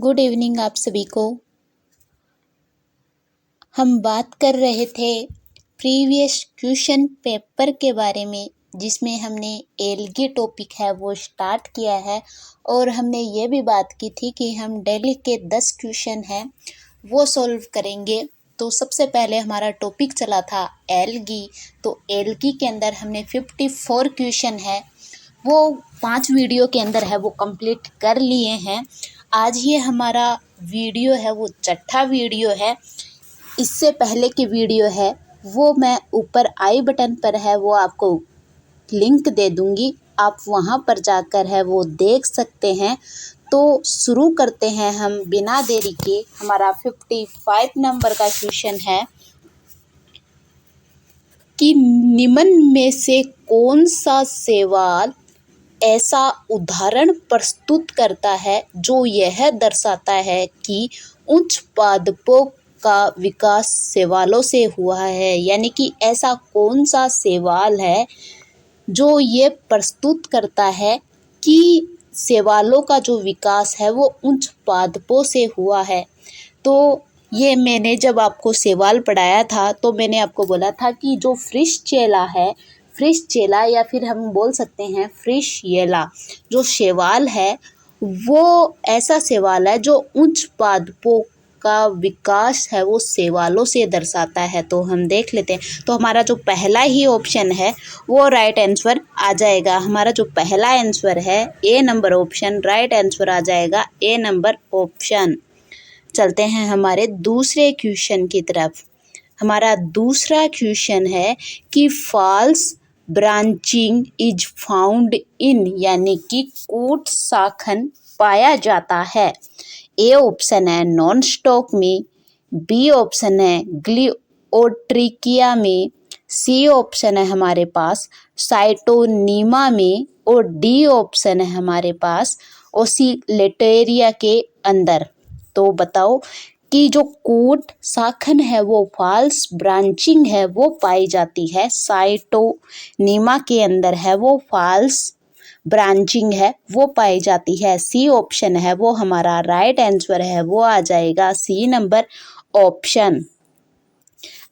Good evening आप सभी को। हम बात कर रहे थे प्रीवियस क्वेश्चन पेपर के बारे में, जिसमें हमने एल्गी टॉपिक है वो स्टार्ट किया है और हमने ये भी बात की थी कि हम डेली के 10 क्वेश्चन हैं वो सॉल्व करेंगे। तो सबसे पहले हमारा टॉपिक चला था एल्गी। तो एल्गी के अंदर हमने 54 क्वेश्चन है वो 5 वीडियो के अंदर है वो कंप्लीट कर लिए हैं। आज ये हमारा वीडियो है वो छठा वीडियो है। इससे पहले की वीडियो है वो मैं ऊपर आई बटन पर है वो आपको लिंक दे दूंगी, आप वहां पर जाकर है वो देख सकते हैं। तो शुरू करते हैं हम बिना देरी के। हमारा 55 नंबर का क्वेश्चन है कि निम्न में से कौन सा सवाल ऐसा उदाहरण प्रस्तुत करता है जो यह दर्शाता है कि उच्च पादपों का विकास शैवालों से हुआ है। यानी कि ऐसा कौन सा सवाल है जो ये प्रस्तुत करता है कि शैवालों का जो विकास है वो उच्च पादपों से हुआ है। तो ये मैंने जब आपको सवाल पढ़ाया था तो मैंने आपको बोला था कि जो फ्रिशचेला है, फ्रिशचेला या फिर हम बोल सकते हैं फ्रिशयेला, जो शैवाल है वो ऐसा शैवाल है जो उच्च पादपों का विकास है वो शैवालों से दर्शाता है। तो हम देख लेते हैं। तो हमारा जो पहला ही ऑप्शन है वो राइट आंसर आ जाएगा। हमारा जो पहला आंसर है ए नंबर ऑप्शन राइट आंसर आ जाएगा, ए नंबर ऑप्शन। चलते हैं हमारे दूसरे क्वेश्चन की तरफ। हमारा दूसरा क्वेश्चन है कि false branching is found in, यानी कि कूट शाखन पाया जाता है। ए ऑप्शन है नॉन स्टॉक में, बी ऑप्शन है ग्लियोट्रिकिया में, सी ऑप्शन है हमारे पास साइटोनीमा में और डी ऑप्शन है हमारे पास ओसिलेटेरिया के अंदर। तो बताओ कि जो कूट शाखन है वो फॉल्स ब्रांचिंग है वो पाई जाती है साइटोनीमा के अंदर है वो फॉल्स ब्रांचिंग है वो पाई जाती है। सी ऑप्शन है वो हमारा राइट आंसर है, वो आ जाएगा सी नंबर ऑप्शन।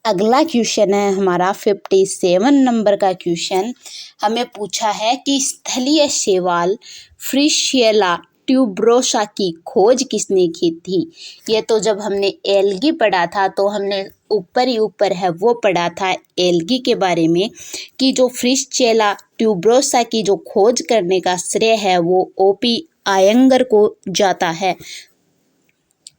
अगला क्वेश्चन है हमारा 57 नंबर का क्वेश्चन। हमें पूछा है कि स्थलीय शैवाल फ्रिशयेला ट्यूबरोसा की खोज किसने की थी। ये तो जब हमने एल्गी पढ़ा था तो हमने ऊपर है वो पढ़ा था एल्गी के बारे में कि जो फ्रिशचेला ट्यूबरोसा की जो खोज करने का श्रेय है वो ओपी आयंगर को जाता है।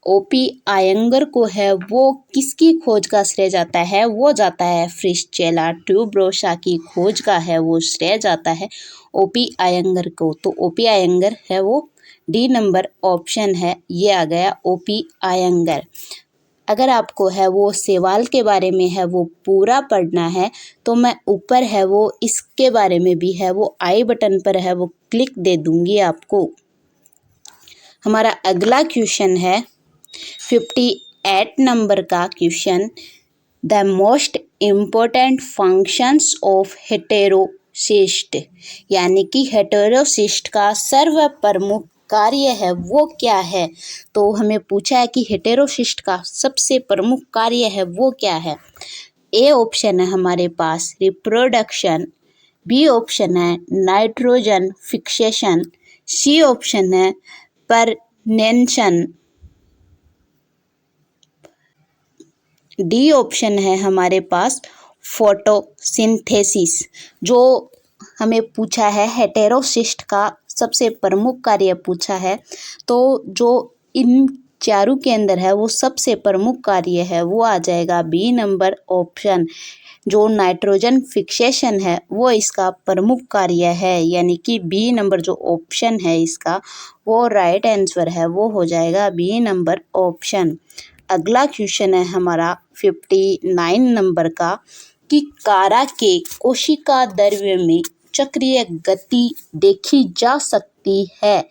ओपी आयंगर को है वो किसकी खोज का श्रेय जाता है, वो जाता है फ्रिशचेला ट्यूबरोसा की खोज का है वो श्रेय जाता है ओपी आयंगर को। तो ओपी आयंगर है वो डी नंबर ऑप्शन है, ये आ गया ओपी आयंगर। अगर आपको है वो सवाल के बारे में है वो पूरा पढ़ना है तो मैं ऊपर है वो इसके बारे में भी है वो आई बटन पर है वो क्लिक दे दूंगी आपको। हमारा अगला क्वेश्चन है 58 नंबर का question. The most important functions of heterocyst, यानी कि हेटेरोसिस्ट का सर्व प्रमुख कार्य है वो क्या है। तो हमें पूछा है कि हेटेरोसिस्ट का सबसे प्रमुख कार्य है वो क्या है। ए ऑप्शन है हमारे पास रिप्रोडक्शन, बी ऑप्शन है नाइट्रोजन फिक्सेशन, सी ऑप्शन है परनेशन, डी ऑप्शन है हमारे पास फोटोसिंथेसिस। जो हमें पूछा है हेटेरोसिस्ट का सबसे प्रमुख कार्य पूछा है, तो जो इन चारों के अंदर है वो सबसे प्रमुख कार्य है वो आ जाएगा बी नंबर ऑप्शन। जो नाइट्रोजन फिक्सेशन है वो इसका प्रमुख कार्य है, यानी कि बी नंबर जो ऑप्शन है इसका वो राइट आंसर है, वो हो जाएगा बी नंबर ऑप्शन। अगला क्वेश्चन है हमारा 59 नंबर का कि कारा के कोशिका द्रव्य में चक्रीय गति देखी जा सकती है।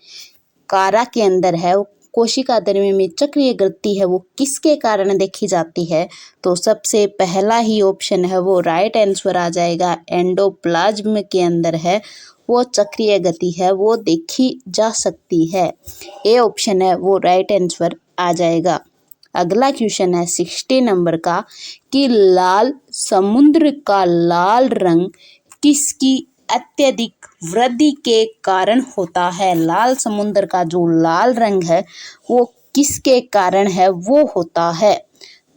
कारा के अंदर है कोशिका द्रव्य में चक्रीय गति है वो किसके कारण देखी जाती है। तो सबसे पहला ही ऑप्शन है वो राइट आंसर आ जाएगा एंडोप्लाज्म के अंदर है वो चक्रीय गति है वो देखी जा सकती है। ए ऑप्शन है वो राइट आंसर आ जाएगा। अगला क्वेश्चन है 60 नंबर का कि लाल समुद्र का लाल रंग किसकी अत्यधिक वृद्धि के कारण होता है। लाल समुद्र का जो लाल रंग है वो किसके कारण है वो होता है।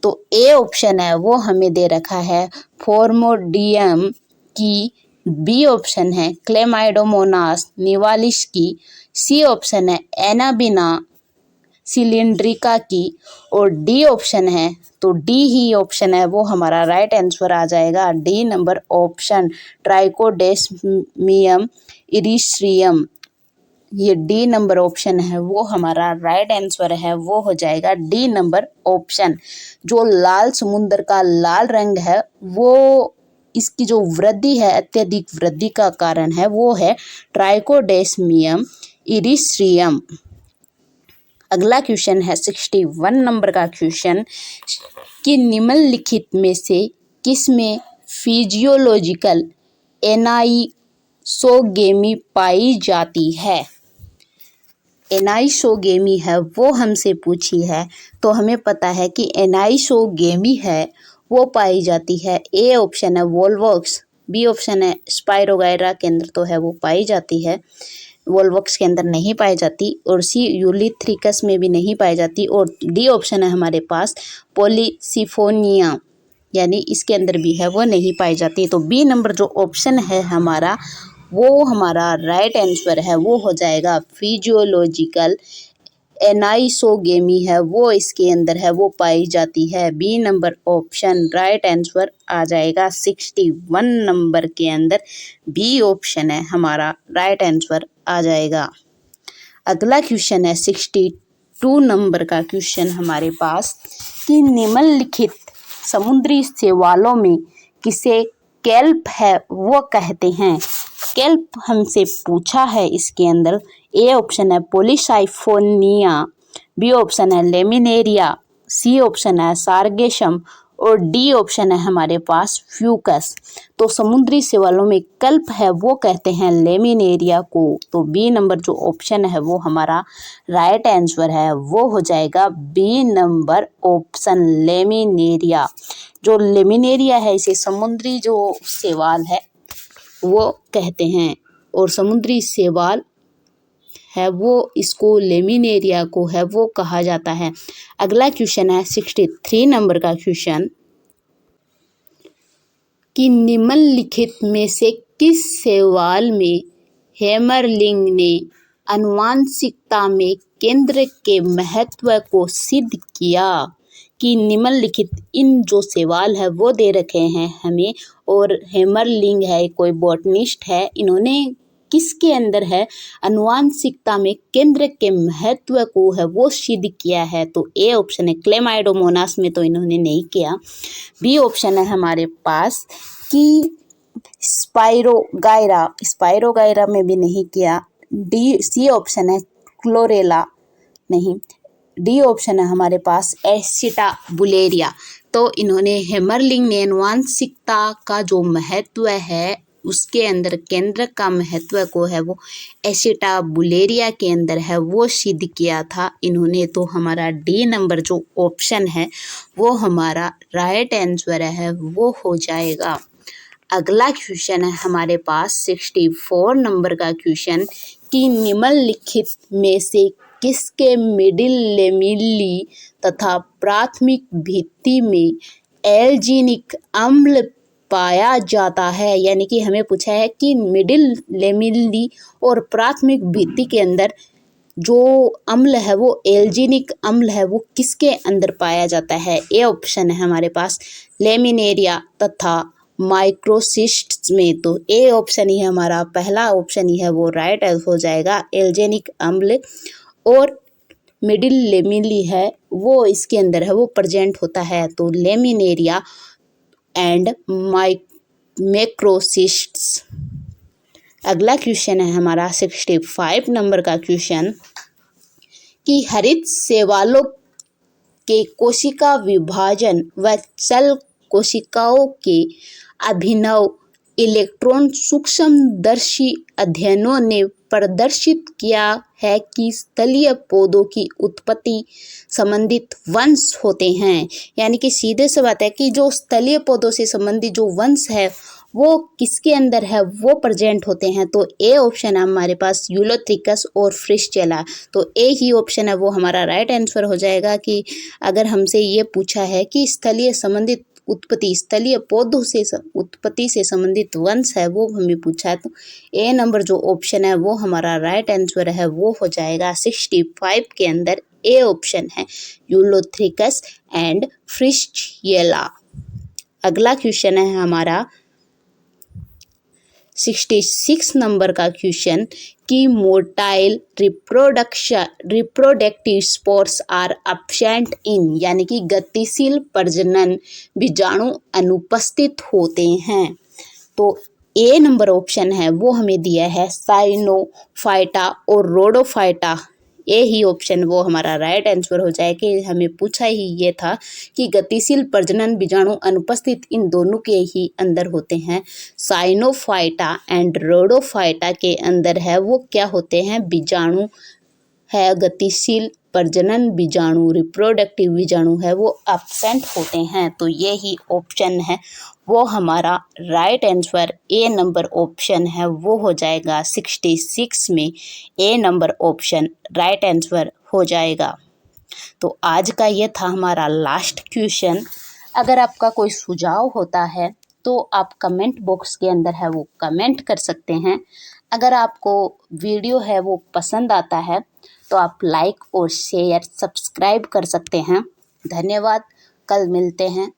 तो ए ऑप्शन है वो हमें दे रखा है फॉर्मोडियम की, बी ऑप्शन है क्लेमाइडोमोनास निवालिस की, सी ऑप्शन है एनाबिना सिलिंड्रिका की और डी ऑप्शन है, तो डी ही ऑप्शन है वो हमारा राइट आंसर आ जाएगा। डी नंबर ऑप्शन ट्राइकोडेस्मियम इरिश्रियम, ये डी नंबर ऑप्शन है वो हमारा राइट आंसर है, वो हो जाएगा डी नंबर ऑप्शन। जो लाल समुद्र का लाल रंग है वो इसकी जो वृद्धि है अत्यधिक वृद्धि का कारण है वो है ट्राइकोडेस्मियम इरिश्रियम। अगला क्वेश्चन है 61 नंबर का क्वेश्चन कि निम्नलिखित में से किसमें फिजियोलॉजिकल एनाइसोगेमी पाई जाती है। एनाइसोगेमी है वो हमसे पूछी है, तो हमें पता है कि एनाइसोगेमी है वो पाई जाती है। ए ऑप्शन है वोल्वॉक्स, बी ऑप्शन है स्पाइरोगाइरा के अंदर तो है वो पाई जाती है, वोल्वॉक्स के अंदर नहीं पाई जाती, और सी यूलिथ्रिकस में भी नहीं पाई जाती, और डी ऑप्शन है हमारे पास पॉलीसिफोनिया, यानी इसके अंदर भी है वो नहीं पाई जाती। तो बी नंबर जो ऑप्शन है हमारा वो हमारा राइट आंसर है, वो हो जाएगा फिजियोलॉजिकल एनाइसोगेमी है वो इसके अंदर है वो पाई जाती है। B number option right answer आ जाएगा। 61 नंबर के अंदर बी ऑप्शन है हमारा राइट आंसर आ जाएगा। अगला क्वेश्चन है 62 नंबर का क्वेश्चन हमारे पास कि निम्नलिखित समुद्री शैवालों में किसे केल्प है वो कहते हैं। केल्प हमसे पूछा है इसके अंदर। ए ऑप्शन है पॉलीसाइफोनिया, बी ऑप्शन है लेमिनेरिया, सी ऑप्शन है सार्गेशम और डी ऑप्शन है हमारे पास फ्यूकस। तो समुद्री शैवालों में कल्प है वो कहते हैं लेमिनेरिया को। तो बी नंबर जो ऑप्शन है वो हमारा राइट आंसर है, वो हो जाएगा बी नंबर ऑप्शन लेमिनेरिया। जो लेमिनेरिया है इसे समुद्री जो शैवाल है वो कहते हैं, और समुद्री शैवाल है वो इसको लेमिनेरिया को है वो कहा जाता है। अगला क्वेश्चन है 63 नंबर का क्वेश्चन कि निम्नलिखित में से किस शैवाल में हेमरलिंग ने आनुवंशिकता में केंद्र के महत्व को सिद्ध किया। कि निम्नलिखित इन जो शैवाल है वो दे रखे हैं हमें, और हेमरलिंग है कोई बॉटनिस्ट है, इन्होंने किसके अंदर है आनुवंशिकता में केंद्र के महत्व को है वो सिद्ध किया है। तो ए ऑप्शन है क्लेमाइडोमोनास में तो इन्होंने नहीं किया, बी ऑप्शन है हमारे पास कि स्पाइरोगाइरा में भी नहीं किया, डी सी ऑप्शन है क्लोरेला नहीं, डी ऑप्शन है हमारे पास एसिटाबुलेरिया। तो इन्होंने हेमरलिंग ने आनुवंशिकता का जो महत्व है उसके अंदर केंद्र का महत्व को है वो एसिटाबुलेरिया के अंदर है वो सिद्ध किया था इन्होंने। तो हमारा डी नंबर जो ऑप्शन है वो हमारा राइट आंसर है, वो हो जाएगा। अगला क्वेश्चन है हमारे पास 64 नंबर का क्वेश्चन कि निम्नलिखित में से किसके मिडिल लेमिली तथा प्राथमिक भित्ति में एल्जीनिक अम्ल पाया जाता है। यानी कि हमें पूछा है कि मिडिल लेमिली और प्राथमिक भित्ति के अंदर जो अम्ल है वो एल्जीनिक अम्ल है वो किसके अंदर पाया जाता है। ए ऑप्शन है हमारे पास लेमिनेरिया तथा माइक्रोसिस्ट्स में। तो ए ऑप्शन ही है हमारा पहला ऑप्शन ही है वो राइट हो जाएगा, एल्जेनिक अम्ल और मिडिल लेमिली है वो इसके अंदर है वो प्रेजेंट होता है। तो लेमिनेरिया एंड मैक्रोसिस्ट्स। अगला क्वेश्चन है हमारा 65 नंबर का क्वेश्चन कि हरित शैवालों के कोशिका विभाजन व चल कोशिकाओं के अभिनव इलेक्ट्रॉन सूक्ष्मदर्शी अध्ययनों ने प्रदर्शित किया है कि स्थलीय पौधों की उत्पत्ति संबंधित वंश होते हैं। यानी कि सीधे से बात है कि जो स्थलीय पौधों से संबंधित जो वंश है वो किसके अंदर है, वो प्रेजेंट होते हैं। तो ए ऑप्शन है हमारे पास यूलोथ्रिकस और फ्रिस्चेला। तो ए ही ऑप्शन है वो हमारा राइट आंसर हो जाएगा। कि अगर हमसे ये पूछा है कि स्थलीय संबंधित उत्पत्ति, स्थलीय पौधों से उत्पत्ति से संबंधित वंश है वो हमें पूछा है, तो ए नंबर जो ऑप्शन है वो हमारा राइट आंसर है वो हो जाएगा 65 के अंदर ए ऑप्शन है यूलोथ्रिकस एंड फ्रिस्चेला। अगला क्वेश्चन है हमारा 66 नंबर का क्वेश्चन कि motile reproductive spores are absent in, यानी कि गतिशील प्रजनन बीजाणु अनुपस्थित होते हैं। तो ए नंबर ऑप्शन है वो हमें दिया है साइनोफाइटा और रोडोफाइटा। ए ही ऑप्शन वो हमारा राइट आंसर हो जाए। कि हमें पूछा ही ये था कि गतिशील प्रजनन बीजाणु अनुपस्थित इन दोनों के ही अंदर होते हैं। साइनोफाइटा एंड रोडोफाइटा के अंदर है वो क्या होते हैं, बीजाणु है, गतिशील प्रजनन बीजाणु रिप्रोडक्टिव बीजाणु है वो एब्सेंट होते हैं। तो ये ही ऑप्शन है वो हमारा right answer A number option है वो हो जाएगा 66 में ए नंबर ऑप्शन राइट आंसर हो जाएगा। तो आज का ये था हमारा लास्ट क्वेश्चन। अगर आपका कोई सुझाव होता है तो आप कमेंट बॉक्स के अंदर है वो कमेंट कर सकते हैं। अगर आपको वीडियो है वो पसंद आता है तो आप लाइक और शेयर सब्सक्राइब कर सकते हैं। धन्यवाद। कल मिलते हैं।